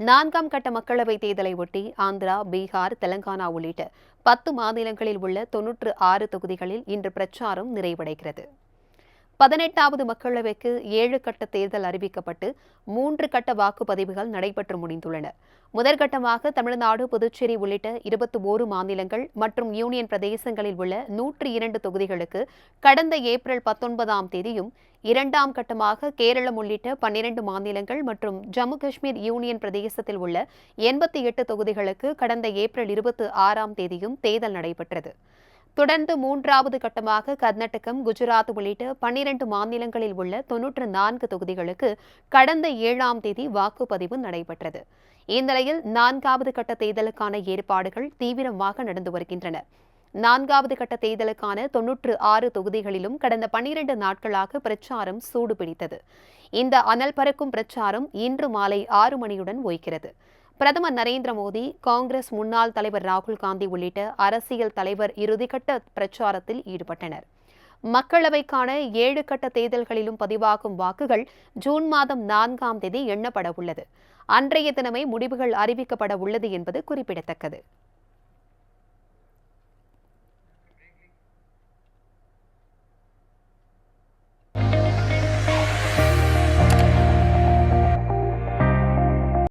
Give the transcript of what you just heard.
நான்காம் கட்ட மக்களவைத் தேர்தலை ஒட்டி ஆந்திரா, பீகார், தெலங்கானா உள்ளிட்ட 10 மாநிலங்களில் உள்ள 96 தொகுதிகளில் இன்று பிரச்சாரம் நிறைவடைகிறது. 18வது மக்களவைக்கு 7 கட்ட தேர்தல் அறிவிக்கப்பட்டு 3 கட்ட வாக்குப்பதிவுகள் நடைபெற்று முடிந்துள்ளன. முதற்கட்டமாக தமிழ்நாடு, புதுச்சேரி உள்ளிட்ட 21 மாநிலங்கள் மற்றும் யூனியன் பிரதேசங்களில் உள்ள 102 தொகுதிகளுக்கு கடந்த ஏப்ரல் 19ஆம் தேதியும், இரண்டாம் கட்டமாக கேரளம் உள்ளிட்ட 12 மாநிலங்கள் மற்றும் ஜம்மு காஷ்மீர் யூனியன் பிரதேசத்தில் உள்ள 88 தொகுதிகளுக்கு கடந்த ஏப்ரல் 26ஆம் தேதியும் தேர்தல் நடைபெற்றது. தொடர்ந்து 3வது கட்டமாக கர்நாடகம், குஜராத் உள்ளிட்ட 12 மாநிலங்களில் உள்ள 94 தொகுதிகளுக்கு கடந்த 7ஆம் தேதி வாக்குப்பதிவு நடைபெற்றது. இந்நிலையில் 4வது கட்ட தேர்தலுக்கான ஏற்பாடுகள் தீவிரமாக நடந்து வருகின்றன. 4வது கட்ட தேர்தலுக்கான 96 தொகுதிகளிலும் கடந்த 12 நாட்களாக பிரச்சாரம் சூடுபிடித்தது. இந்த அனல் பறக்கும் பிரச்சாரம் இன்று மாலை 6 மணியுடன் ஓய்கிறது. பிரதமர் நரேந்திர மோடி, காங்கிரஸ் முன்னாள் தலைவர் ராகுல் காந்தி உள்ளிட்ட அரசியல் தலைவர் இறுதிக்கட்ட பிரச்சாரத்தில் ஈடுபட்டனர். மக்களவைக்கான 7 கட்ட தேர்தல்களிலும் பதிவாகும் வாக்குகள் ஜூன் மாதம் 4ஆம் தேதி எண்ணப்பட உள்ளது. அன்றைய தினமே முடிவுகள் அறிவிக்கப்பட உள்ளது என்பது குறிப்பிடத்தக்கது.